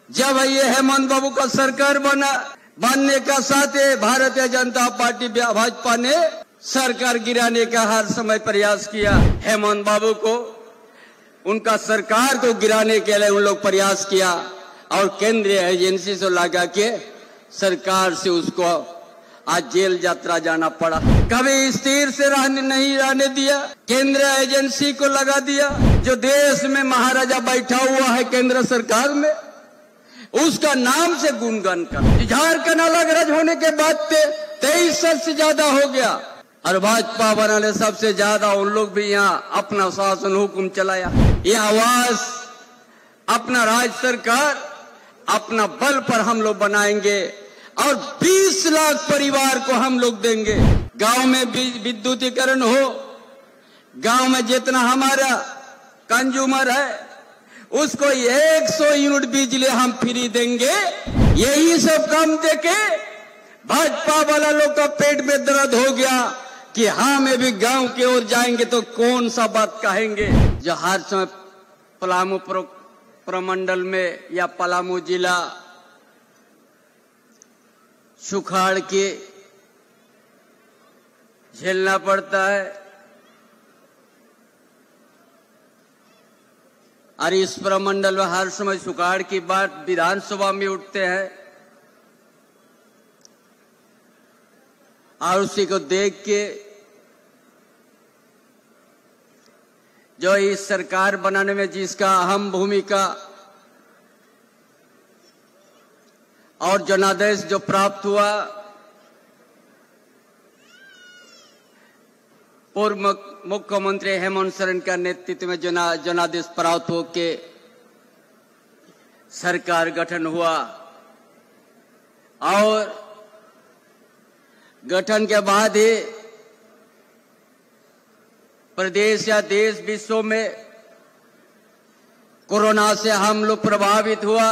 जब ये हेमंत बाबू का सरकार बनने का साथ भारतीय जनता पार्टी भाजपा ने सरकार गिराने का हर समय प्रयास किया। हेमंत बाबू को उनका सरकार को गिराने के लिए उन लोग प्रयास किया और केंद्रीय एजेंसी से लगा के सरकार से उसको आज जेल यात्रा जाना पड़ा। कभी स्थिर से नहीं रहने दिया, केंद्रीय एजेंसी को लगा दिया। जो देश में महाराजा बैठा हुआ है केंद्र सरकार में, उसका नाम से गुणगान कर। झारखंड अलग राज्य होने के बाद 23 साल से ज्यादा हो गया और भाजपा बनाने सबसे ज्यादा उन लोग भी यहाँ अपना शासन हुक्म चलाया। ये आवाज अपना राज्य सरकार अपना बल पर हम लोग बनाएंगे और 20 लाख परिवार को हम लोग देंगे। गांव में विद्युतीकरण हो, गांव में जितना हमारा कंज्यूमर है उसको 100 यूनिट बिजली हम फ्री देंगे। यही सब काम देके भाजपा वाला लोग का पेट में दर्द हो गया कि हम भी गांव की ओर जाएंगे तो कौन सा बात कहेंगे। जो हर समय पलामू प्रमंडल में या पलामू जिला सुखाड़ के झेलना पड़ता है और इस प्रमंडल में हर समय सुखाड़ की बात विधानसभा में उठते हैं और उसी को देख के जो इस सरकार बनाने में जिसका अहम भूमिका और जनादेश जो प्राप्त हुआ, पूर्व मुख्यमंत्री हेमंत सोरेन का नेतृत्व में जनादेश प्राप्त हो के सरकार गठन हुआ और गठन के बाद ही प्रदेश या देश विश्व में कोरोना से हम लोग प्रभावित हुआ,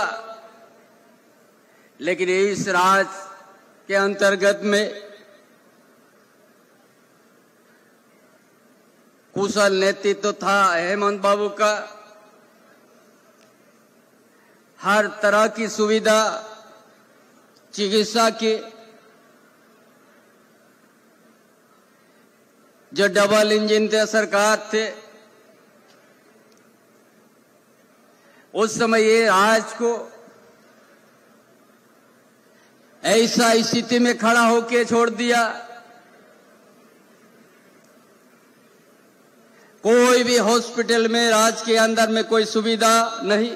लेकिन इस राज्य के अंतर्गत में कुशल नेतृत्व था हेमंत बाबू का। हर तरह की सुविधा चिकित्सा की जो डबल इंजन थे सरकार थे, उस समय ये आज को ऐसा स्थिति में खड़ा होके छोड़ दिया। कोई भी हॉस्पिटल में राज्य के अंदर में कोई सुविधा नहीं।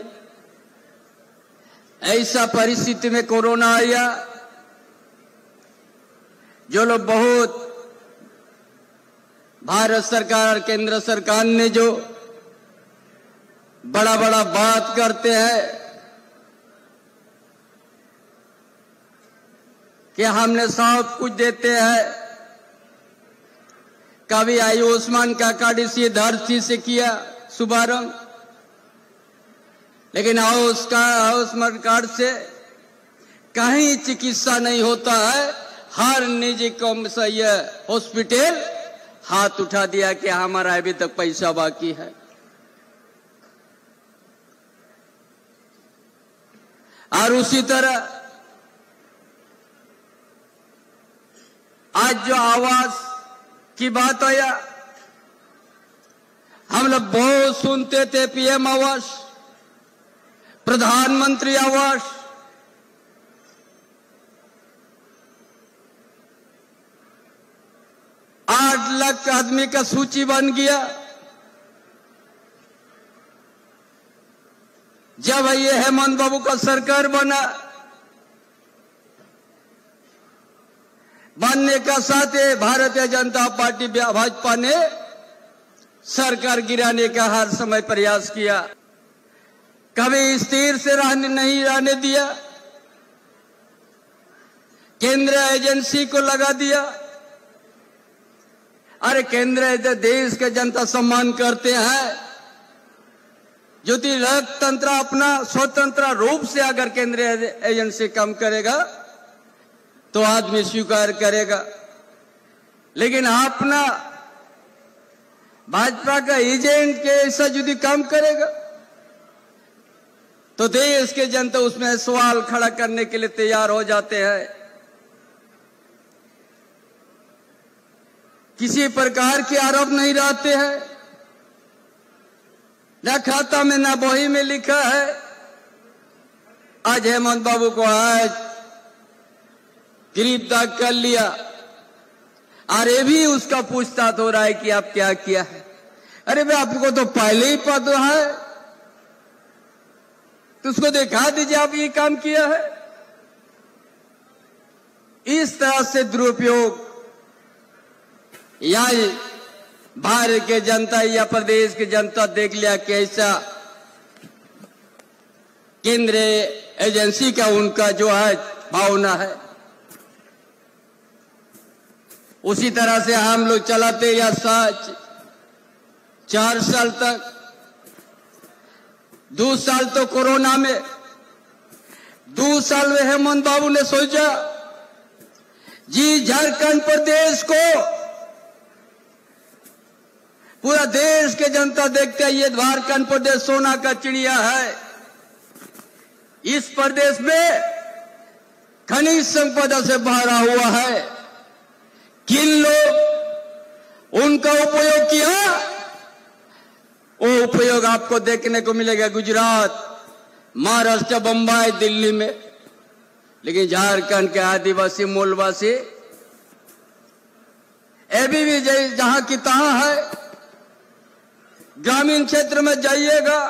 ऐसा परिस्थिति में कोरोना आया। जो लोग बहुत भारत सरकार और केंद्र सरकार ने जो बड़ा बड़ा बात करते हैं कि हमने सब कुछ देते हैं, कभी आयुष्मान का कार्ड इसी धरती से किया शुभारंभ, लेकिन आयुष्मान कार्ड से कहीं चिकित्सा नहीं होता है। हर निजी हॉस्पिटल हाथ उठा दिया कि हमारा अभी तक पैसा बाकी है। और उसी तरह आज जो आवास की बात आया, हम लोग बहुत सुनते थे पीएम आवास, प्रधानमंत्री आवास, आठ लाख आदमी का सूची बन गया। जब ये हेमंत बाबू का सरकार बनने का साथ भारतीय जनता पार्टी भाजपा ने सरकार गिराने का हर समय प्रयास किया। कभी स्थिर से नहीं रहने दिया, केंद्रीय एजेंसी को लगा दिया। अरे केंद्रीय देश के जनता सम्मान करते हैं। ज्योति लोकतंत्र अपना स्वतंत्र रूप से अगर केंद्रीय एजेंसी काम करेगा तो आदमी स्वीकार करेगा, लेकिन अपना भाजपा का एजेंट के ऐसा यदि काम करेगा तो देश के जनता उसमें सवाल खड़ा करने के लिए तैयार हो जाते हैं। किसी प्रकार के आरोप नहीं रहते हैं, न खाता में न बही में लिखा है। आज हेमंत बाबू को आज गिरफ्तार कर लिया, अरे भी उसका पूछताछ हो रहा है कि आप क्या किया है। अरे भाई आपको तो पहले ही पता है, तो उसको दिखा दीजिए आप ये काम किया है। इस तरह से दुरुपयोग या भारत के जनता या प्रदेश की जनता देख लिया कि ऐसा केंद्रीय एजेंसी का उनका जो है भावना है। उसी तरह से हम लोग चलाते या 4 साल तक, 2 साल तो कोरोना में, 2 साल में हेमंत बाबू ने सोचा जी झारखंड प्रदेश को पूरा देश के जनता देखते हैं, ये झारखंड प्रदेश सोना का चिड़िया है। इस प्रदेश में खनिज संपदा से भरा हुआ है। किन लोग उनका उपयोग किया, वो उपयोग आपको देखने को मिलेगा गुजरात, महाराष्ट्र, बंबई, दिल्ली में। लेकिन झारखंड के आदिवासी मूलवासी अभी भी जहां की तहां है। ग्रामीण क्षेत्र में जाइएगा,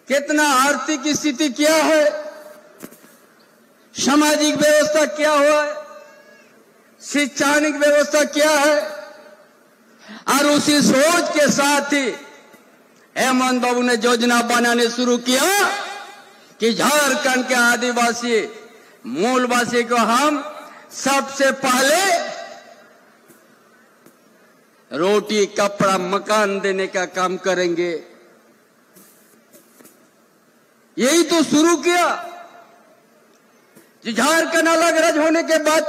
कितना आर्थिक स्थिति क्या है, सामाजिक व्यवस्था क्या हुआ है, शैक्षणिक व्यवस्था क्या है। और उसी सोच के साथ ही हेमंत बाबू ने योजना बनाने शुरू किया कि झारखंड के आदिवासी मूलवासी को हम सबसे पहले रोटी, कपड़ा, मकान देने का काम करेंगे। यही तो शुरू किया। झारखंड अलग राज्य होने के बाद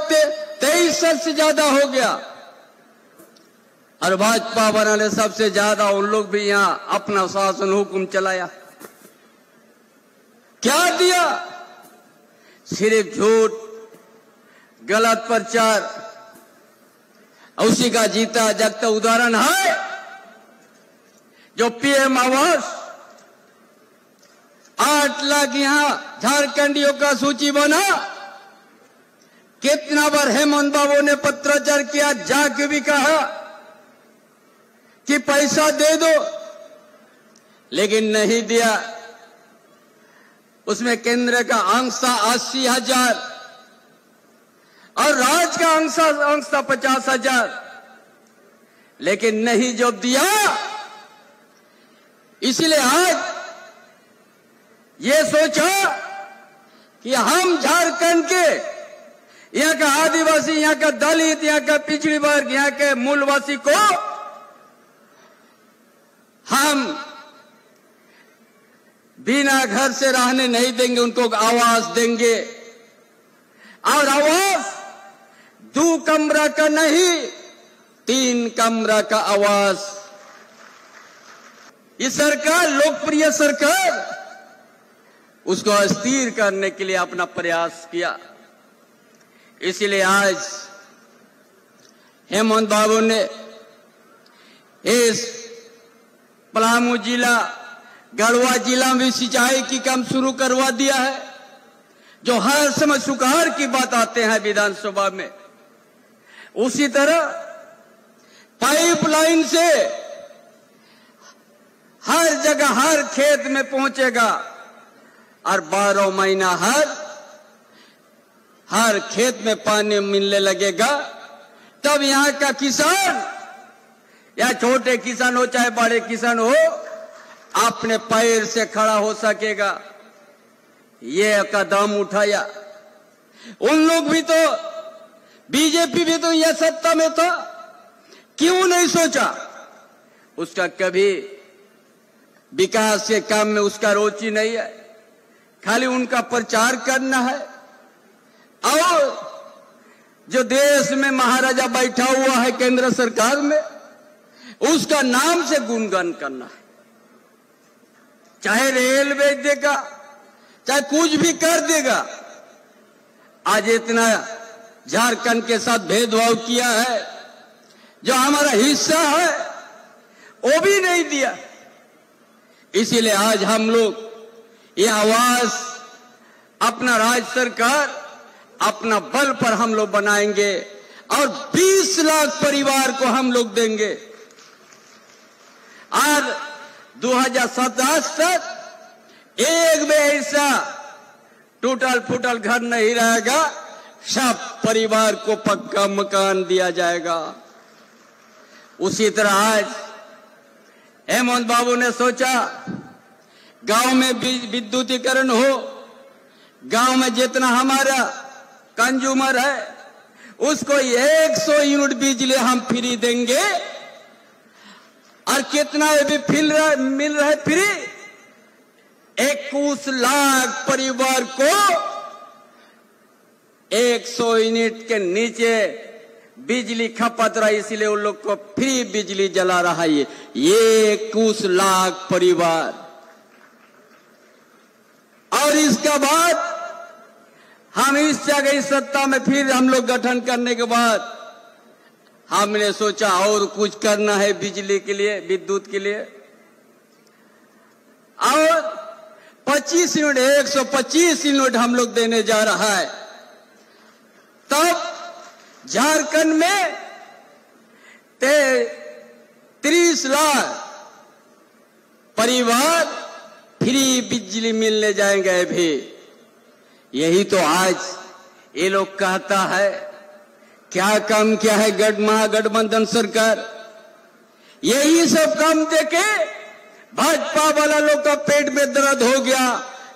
23 साल से ज्यादा हो गया, और भाजपा बनाने सबसे ज्यादा उन लोग भी यहां अपना शासन हुक्म चलाया। क्या दिया? सिर्फ झूठ, गलत प्रचार। उसी का जीता जागता उदाहरण है जो पीएम आवास 8 लाख यहां झारखंडियों का सूची बना। कितना बार हेमंत बाबू ने पत्राचार किया, जाके भी कहा कि पैसा दे दो, लेकिन नहीं दिया। उसमें केंद्र का अंश था 80,000 और राज्य का अंश था 50,000, लेकिन नहीं जब दिया। इसलिए आज ये सोचा कि हम झारखंड के, यहाँ का आदिवासी, यहाँ का दलित, यहाँ का पिछड़ी वर्ग, यहाँ के मूलवासी को हम बिना घर से रहने नहीं देंगे, उनको आवास देंगे। और आवास 2 कमरा का नहीं, 3 कमरा का आवास। ये सरकार, लोकप्रिय सरकार, उसको अस्थिर करने के लिए अपना प्रयास किया। इसलिए आज हेमंत बाबू ने इस पलामू जिला, गढ़वा जिला में सिंचाई की काम शुरू करवा दिया है, जो हर समय सुधार की बात आते हैं विधानसभा में। उसी तरह पाइपलाइन से हर जगह, हर खेत में पहुंचेगा और 12 महीना हर खेत में पानी मिलने लगेगा। तब यहाँ का किसान, या छोटे किसान हो चाहे बड़े किसान हो, अपने पैर से खड़ा हो सकेगा। ये कदम उठाया। उन लोग भी तो, बीजेपी भी तो यह सत्ता में था, क्यों नहीं सोचा? उसका कभी विकास के काम में उसका रुचि नहीं है, खाली उनका प्रचार करना है। और जो देश में महाराजा बैठा हुआ है केंद्र सरकार में, उसका नाम से गुणगान करना है। चाहे रेल बेच देगा, चाहे कुछ भी कर देगा। आज इतना झारखंड के साथ भेदभाव किया है, जो हमारा हिस्सा है वो भी नहीं दिया। इसीलिए आज हम लोग ये आवाज अपना राज्य सरकार अपना बल पर हम लोग बनाएंगे और 20 लाख परिवार को हम लोग देंगे। और 2027 तक एक भी ऐसा टूटल फूटल घर नहीं रहेगा, सब परिवार को पक्का मकान दिया जाएगा। उसी तरह आज हेमंत बाबू ने सोचा गांव में विद्युतीकरण हो, गांव में जितना हमारा कंज्यूमर है उसको 100 यूनिट बिजली हम फ्री देंगे। और कितना ये भी मिल रहा है फ्री, 21 लाख परिवार को 100 यूनिट के नीचे बिजली खपत रहा, इसलिए उन लोग को फ्री बिजली जला रहा है ये 21 लाख परिवार। और इसके बाद हम इस जगह सत्ता में फिर हम लोग गठन करने के बाद हमने सोचा और कुछ करना है बिजली के लिए, विद्युत के लिए। और 25 यूनिट 125 यूनिट हम लोग देने जा रहा है। तब झारखंड में 30 लाख परिवार फ्री बिजली मिलने जाएंगे। भी यही तो आज ये लोग कहता है, क्या काम किया है महागठबंधन सरकार। यही सब काम देके भाजपा वाला लोग का पेट में दर्द हो गया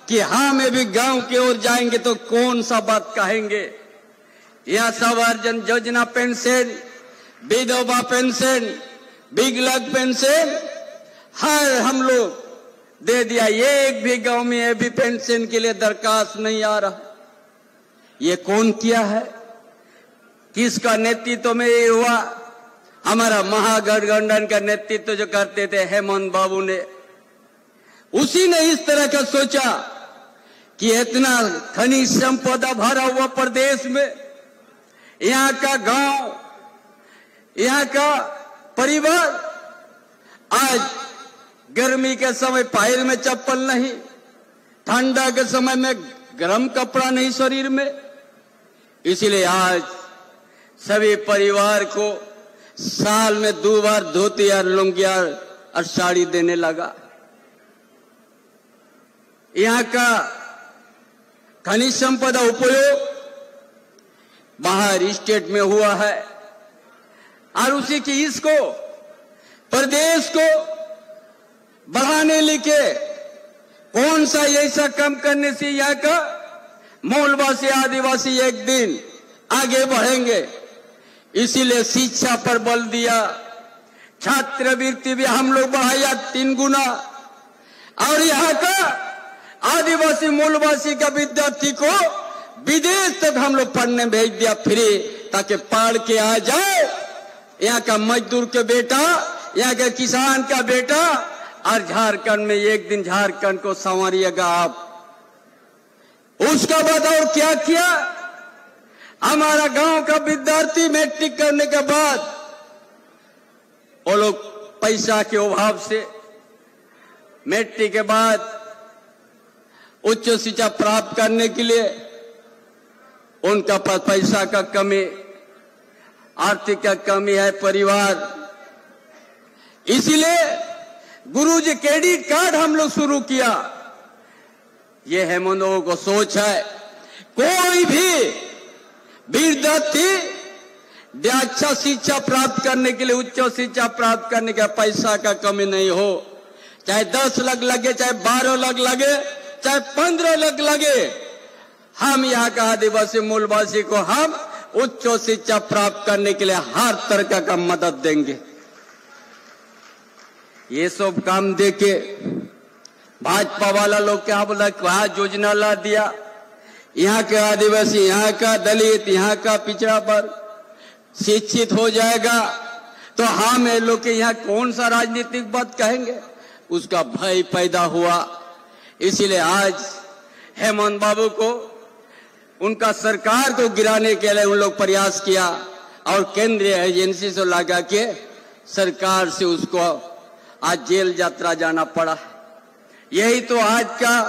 कि हम भी गांव की ओर जाएंगे तो कौन सा बात कहेंगे। यह सवार्जन योजना पेंशन, विधवा पेंशन, विकलांग पेंशन हर हम लोग दे दिया। एक भी गांव में ये भी पेंशन के लिए दरखास्त नहीं आ रहा। ये कौन किया है, किसका नेतृत्व में ये हुआ? हमारा महागठबंधन का नेतृत्व जो करते थे हेमंत बाबू ने, उसी ने इस तरह का सोचा कि इतना खनिज संपदा भरा हुआ प्रदेश में यहाँ का गांव, यहाँ का परिवार आज गर्मी के समय पैर में चप्पल नहीं, ठंडा के समय में गर्म कपड़ा नहीं शरीर में। इसीलिए आज सभी परिवार को साल में 2 बार धोती और लुंगी और साड़ी देने लगा। यहाँ का खनिज संपदा उपयोग बाहर स्टेट में हुआ है और उसी की इसको प्रदेश को बढ़ाने लेके कौन सा ऐसा कम करने से यहाँ का मूलवासी आदिवासी एक दिन आगे बढ़ेंगे। इसीलिए शिक्षा पर बल दिया, छात्रवृत्ति भी हम लोग बढ़ाया 3 गुना और यहाँ का आदिवासी मूलवासी का विद्यार्थी को विदेश तक हम लोग पढ़ने भेज दिया फ्री, ताकि पढ़ के आ जाए। यहाँ का मजदूर के बेटा, यहाँ के किसान का बेटा और झारखंड में एक दिन झारखंड को संवारिएगा आप। उसका बाद और क्या किया? हमारा गांव का विद्यार्थी मैट्रिक करने के बाद वो लोग पैसा के अभाव से मैट्रिक के बाद उच्च शिक्षा प्राप्त करने के लिए उनका पास पैसा का कमी, आर्थिक का कमी है परिवार। इसलिए गुरुजी क्रेडिट कार्ड हम लोग शुरू किया। ये हेमंत बाबू को सोच है, कोई भी विद्यार्थी अच्छा शिक्षा प्राप्त करने के लिए, उच्च शिक्षा प्राप्त करने का पैसा का कमी नहीं हो। चाहे 10 लाख लगे, चाहे 12 लाख लगे, चाहे 15 लाख लगे, हम यहाँ का आदिवासी मूलवासी को हम उच्च शिक्षा प्राप्त करने के लिए हर तरह का मदद देंगे। ये सब काम देके भाजपा वाला लोग क्या बोला, क्या योजना ला दिया। यहाँ के आदिवासी, यहाँ का दलित, यहाँ का पिछड़ा वर्ग शिक्षित हो जाएगा तो हम ये लोग के यहाँ कौन सा राजनीतिक बात कहेंगे। उसका भय पैदा हुआ। इसीलिए आज हेमंत बाबू को, उनका सरकार को गिराने के लिए उन लोग प्रयास किया और केंद्रीय एजेंसी से लगा के सरकार से उसको आज जेल यात्रा जाना पड़ा। यही तो आज का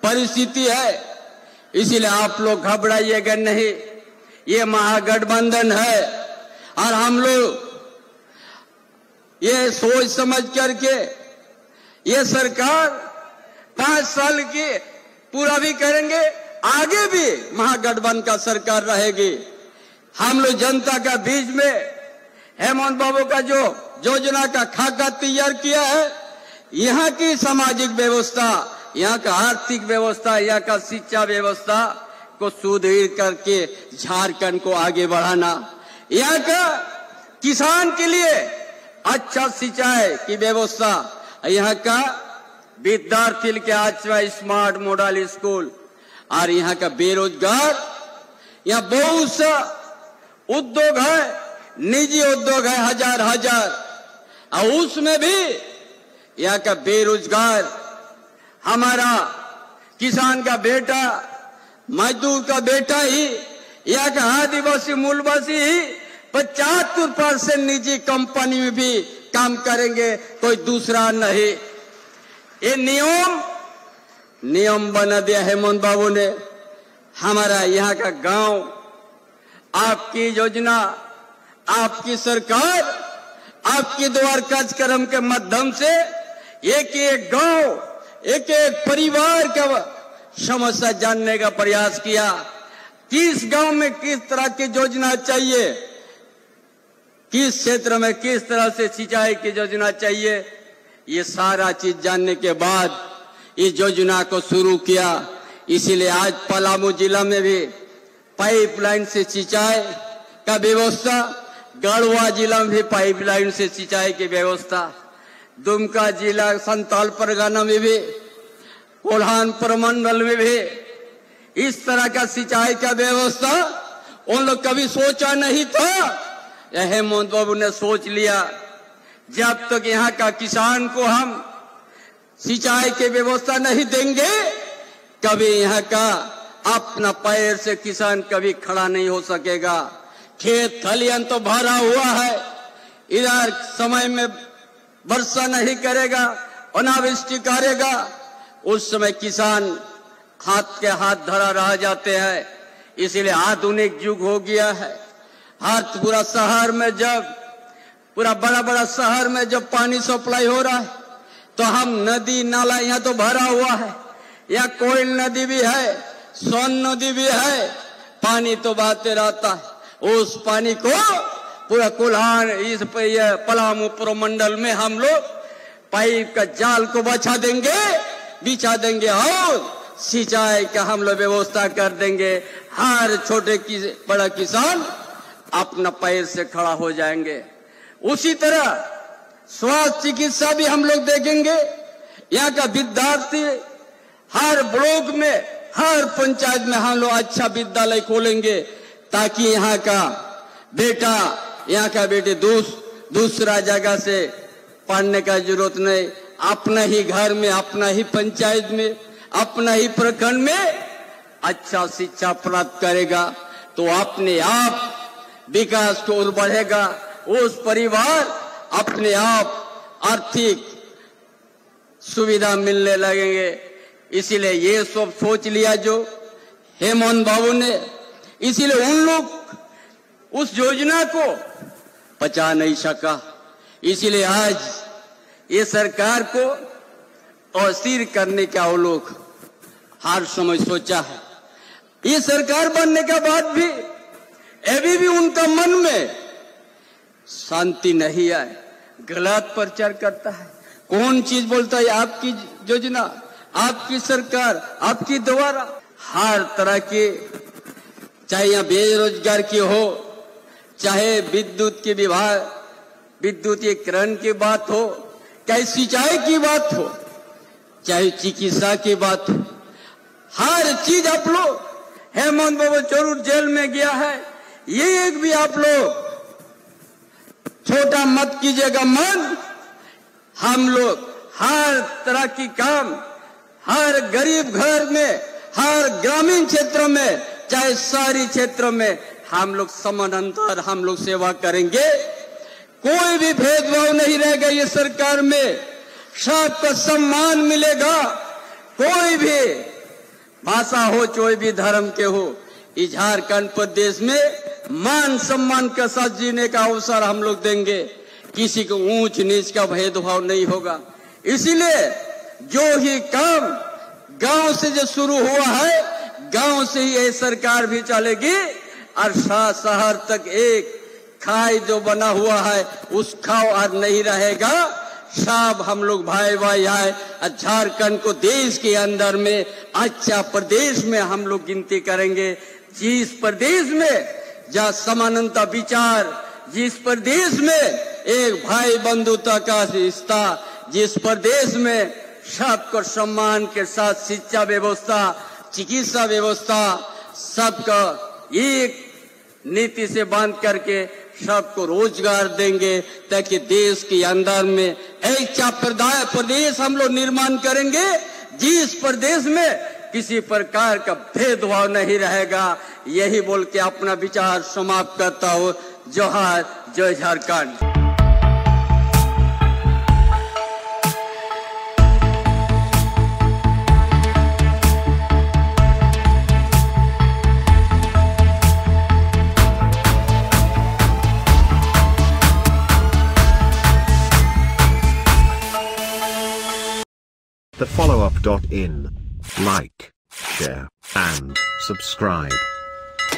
परिस्थिति है। इसीलिए आप लोग घबराइएगा नहीं, ये महागठबंधन है और हम लोग ये सोच समझ करके ये सरकार 5 साल की पूरा भी करेंगे, आगे भी महागठबंधन का सरकार रहेगी। हम लोग जनता का बीच में हेमंत बाबू का जो योजना का खाका तैयार किया है, यहाँ की सामाजिक व्यवस्था, यहाँ का आर्थिक व्यवस्था, यहाँ का शिक्षा व्यवस्था को सुदृढ़ करके झारखंड को आगे बढ़ाना, यहाँ का किसान के लिए अच्छा सिंचाई की व्यवस्था, यहाँ का विद्यार्थी के अच्छा स्मार्ट मॉडल स्कूल और यहाँ का बेरोजगार, यहाँ बहुत सा उद्योग है, निजी उद्योग है हजार और उसमें भी यहाँ का बेरोजगार, हमारा किसान का बेटा, मजदूर का बेटा ही, यहाँ का आदिवासी मूलवासी ही 75% निजी कंपनी में भी काम करेंगे, कोई दूसरा नहीं। ये नियम बना दिया हेमंत बाबू ने। हमारा यहाँ का गांव, आपकी योजना, आपकी सरकार, आपके द्वार कार्यक्रम के माध्यम से एक एक गांव, एक एक परिवार का समस्या जानने का प्रयास किया। किस गांव में किस तरह की योजना चाहिए, किस क्षेत्र में किस तरह से सिंचाई की योजना चाहिए, ये सारा चीज जानने के बाद इस योजना को शुरू किया। इसीलिए आज पलामू जिला में भी पाइपलाइन से सिंचाई का व्यवस्था, गढ़वा जिला में भी पाइपलाइन से सिंचाई की व्यवस्था, दुमका जिला संताल परगना में भी, कोल्हान प्रमंडल में भी इस तरह का सिंचाई का व्यवस्था उन लोग कभी सोचा नहीं था। हेमंत बाबू ने सोच लिया, जब तक यहाँ का किसान को हम सिंचाई की व्यवस्था नहीं देंगे, कभी यहाँ का अपना पैर से किसान कभी खड़ा नहीं हो सकेगा। खेत खलियान तो भरा हुआ है, इधर समय में वर्षा नहीं करेगा, अनावृष्टि करेगा, उस समय किसान हाथ के हाथ धरा रह जाते हैं। इसीलिए आधुनिक युग हो गया है। हर पूरा शहर में जब पूरा बड़ा शहर में जब पानी सप्लाई हो रहा है, तो हम नदी नाला यहाँ तो भरा हुआ है, यहाँ कोयल नदी भी है, सोन नदी भी है, पानी तो बहते रहता है। उस पानी को पूरा कोल्हान, इस पलामू प्रमंडल में हम लोग पाइप का जाल को बिछा देंगे और सिंचाई का हम लोग व्यवस्था कर देंगे। हर छोटे बड़ा किसान अपना पैर से खड़ा हो जाएंगे। उसी तरह स्वास्थ्य चिकित्सा भी हम लोग देखेंगे। यहाँ का विद्यार्थी हर ब्लॉक में, हर पंचायत में हम लोग अच्छा विद्यालय खोलेंगे, ताकि यहाँ का बेटा, यहाँ का बेटे दूसरा जगह से पढ़ने का जरूरत नहीं, अपना ही घर में, अपना ही पंचायत में, अपना ही प्रखंड में अच्छा शिक्षा प्राप्त करेगा तो अपने आप विकास की ओर बढ़ेगा। उस परिवार अपने आप आर्थिक सुविधा मिलने लगेंगे। इसीलिए ये सब सोच लिया जो हेमंत बाबू ने, इसीलिए उन लोग उस योजना को पचा नहीं सका। इसीलिए आज ये सरकार को अस्थिर करने का वो लोग हर समय सोचा है। ये सरकार बनने के बाद भी अभी भी उनका मन में शांति नहीं आए, गलत प्रचार करता है। कौन चीज बोलता है आपकी योजना, आपकी सरकार, आपकी द्वारा हर तरह के, चाहे यहाँ बेरोजगार की हो, चाहे विद्युत के विभाग, विद्युतीकरण की बात हो, चाहे सिंचाई की बात हो, चाहे चिकित्सा की बात हो, हर चीज आप लोग, हेमंत बाबू जरूर जेल में गया है, ये एक भी आप लोग छोटा मत कीजिएगा मन। हम लोग हर तरह की काम, हर गरीब घर में, हर ग्रामीण क्षेत्र में, चाहे शहरी क्षेत्र में हम लोग समानांतर हम लोग सेवा करेंगे। कोई भी भेदभाव नहीं रहेगा ये सरकार में, सबको सम्मान मिलेगा। कोई भी भाषा हो, कोई भी धर्म के हो, इस झारखंड प्रदेश में मान सम्मान के साथ जीने का अवसर हम लोग देंगे। किसी को ऊंच नीच का भेदभाव नहीं होगा। इसीलिए जो ही काम गांव से जो शुरू हुआ है, गांव से ही ये सरकार भी चलेगी और शहर तक एक खाई जो बना हुआ है उस खाओ और नहीं रहेगा। सब हम लोग भाई भाई है। झारखंड को देश के अंदर में अच्छा प्रदेश में हम लोग गिनती करेंगे। जिस प्रदेश में जहाँ समानता विचार, जिस प्रदेश में एक भाई बंधुता का रिश्ता, जिस प्रदेश में सबको सम्मान के साथ शिक्षा व्यवस्था, चिकित्सा व्यवस्था, सबका एक नीति से बांध करके सबको रोजगार देंगे, ताकि देश के अंदर में एक प्रदेश हम लोग निर्माण करेंगे जिस प्रदेश में किसी प्रकार का भेदभाव नहीं रहेगा। यही बोल के अपना विचार समाप्त करता हूँ। जोहार, जय Jharkhand. TheFollowUp.in. Like, share, and subscribe.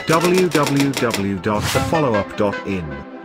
www.thefollowup.in